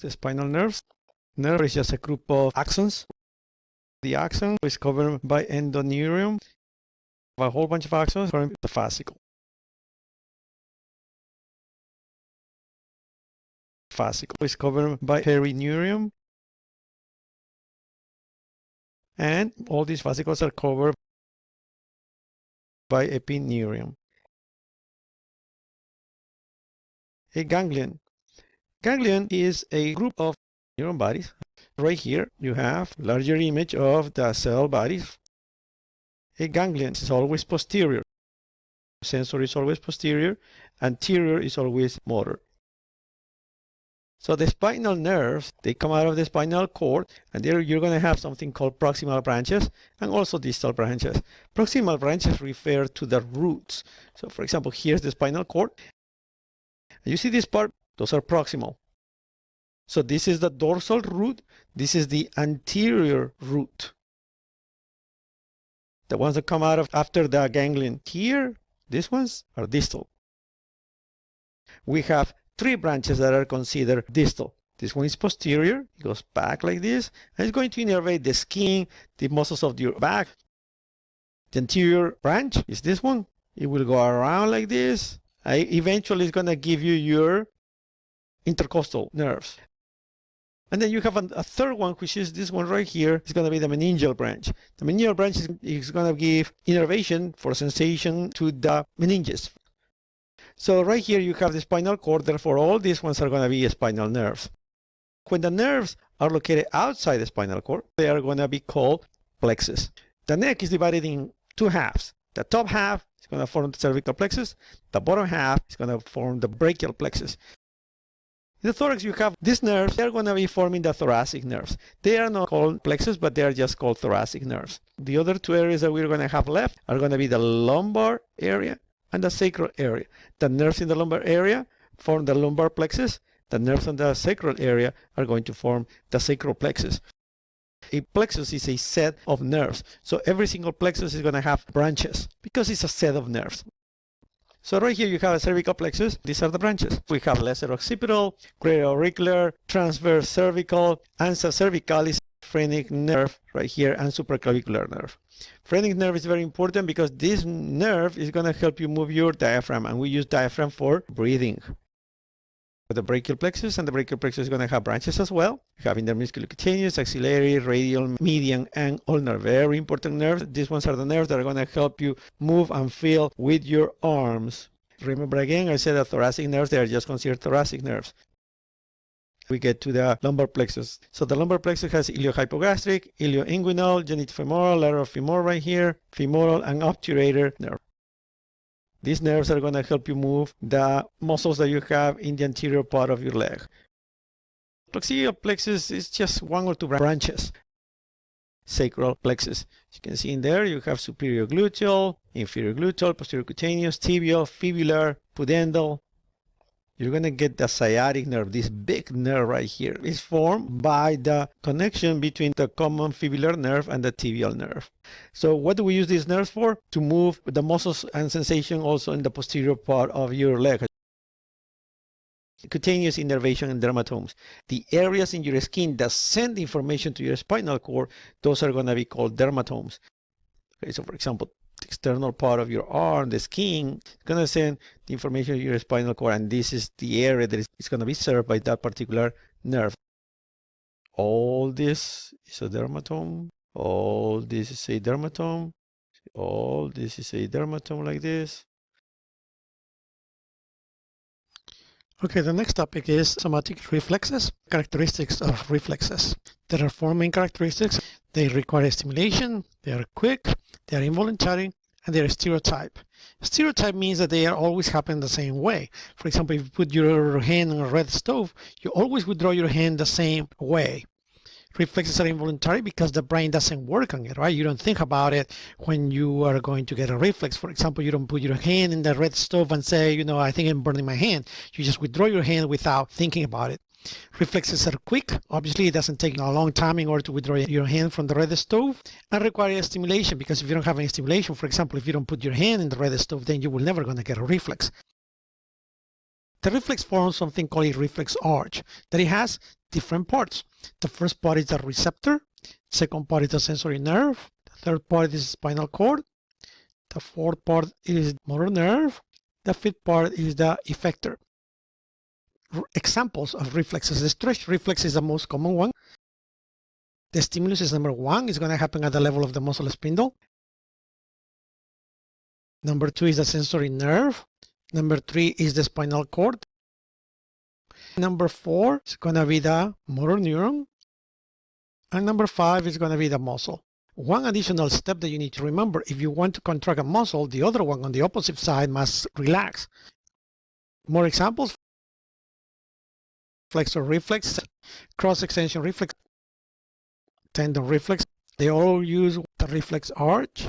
The spinal nerves. Nerve is just a group of axons. The axon is covered by endoneurium. A whole bunch of axons from the fascicle. Fascicle is covered by perineurium. And all these fascicles are covered by epineurium. A ganglion. Ganglion is a group of neuron bodies. Right here, you have a larger image of the cell bodies. A ganglion is always posterior. Sensory is always posterior. Anterior is always motor. So the spinal nerves, they come out of the spinal cord, and there you're going to have something called proximal branches and also distal branches. Proximal branches refer to the roots. So for example, here's the spinal cord. You see this part? Those are proximal. So this is the dorsal root. This is the anterior root. The ones that come out of after the ganglion here, these ones are distal. We have 3 branches that are considered distal. This one is posterior. It goes back like this, and it's going to innervate the skin, the muscles of your back. The anterior branch is this one. It will go around like this. Eventually, it's going to give you your intercostal nerves. And then you have a third one, which is this one right here. It's going to be the meningeal branch. The meningeal branch is going to give innervation for sensation to the meninges. So right here you have the spinal cord, therefore all these ones are going to be spinal nerves. When the nerves are located outside the spinal cord, they are going to be called plexus. The neck is divided in 2 halves. The top half is going to form the cervical plexus. The bottom half is going to form the brachial plexus. In the thorax you have these nerves. They are going to be forming the thoracic nerves. They are not called plexus, but they are just called thoracic nerves. The other 2 areas that we're going to have left are going to be the lumbar area and the sacral area. The nerves in the lumbar area form the lumbar plexus. The nerves in the sacral area are going to form the sacral plexus. A plexus is a set of nerves. So every single plexus is going to have branches because it's a set of nerves. So right here you have a cervical plexus. These are the branches. We have lesser occipital, greater auricular, transverse cervical, ansa cervicalis, phrenic nerve right here, and supraclavicular nerve. Phrenic nerve is very important because this nerve is going to help you move your diaphragm, and we use diaphragm for breathing. The brachial plexus, and the brachial plexus is going to have branches as well. You have intermusculocutaneous, axillary, radial, median, and ulnar. Very important nerves. These ones are the nerves that are going to help you move and feel with your arms. Remember again, I said that thoracic nerves, they are just considered thoracic nerves. We get to the lumbar plexus. So the lumbar plexus has iliohypogastric, ilioinguinal, genitofemoral, lateral femoral right here, femoral, and obturator nerve. These nerves are going to help you move the muscles that you have in the anterior part of your leg. Coccygeal plexus is just 1 or 2 branches. Sacral plexus. As you can see in there, you have superior gluteal, inferior gluteal, posterior cutaneous, tibial, fibular, pudendal. You're going to get the sciatic nerve, this big nerve right here. It's formed by the connection between the common fibular nerve and the tibial nerve. So what do we use these nerves for? To move the muscles and sensation also in the posterior part of your leg. Cutaneous innervation and dermatomes. The areas in your skin that send information to your spinal cord, those are going to be called dermatomes. Okay, so for example, the external part of your arm, the skin, is going to send the information to your spinal cord, and this is the area that is going to be served by that particular nerve. All this is a dermatome. All this is a dermatome. All this is a dermatome like this. Okay, the next topic is somatic reflexes, characteristics of reflexes. There are 4 main characteristics. They require stimulation, they are quick, they are involuntary, and they are stereotype. Stereotype means that they are always happen the same way. For example, if you put your hand on a red stove, you always withdraw your hand the same way. Reflexes are involuntary because the brain doesn't work on it, right? You don't think about it when you are going to get a reflex. For example, you don't put your hand in the red stove and say, you know, I think I'm burning my hand. You just withdraw your hand without thinking about it. Reflexes are quick. Obviously, it doesn't take a long time in order to withdraw your hand from the red stove, and require stimulation, because if you don't have any stimulation, for example, if you don't put your hand in the red stove, then you will never going to get a reflex. The reflex forms something called a reflex arch, that it has different parts. The first part is the receptor, second part is the sensory nerve, the third part is the spinal cord, the fourth part is motor nerve, the fifth part is the effector. Examples of reflexes. The stretch reflex is the most common one. The stimulus is number one. It's going to happen at the level of the muscle spindle. Number two is the sensory nerve. Number three is the spinal cord. Number four is going to be the motor neuron. And number five is going to be the muscle. One additional step that you need to remember, if you want to contract a muscle, the other one on the opposite side must relax. More examples: flexor reflex, cross extension reflex, tendon reflex. They all use the reflex arch.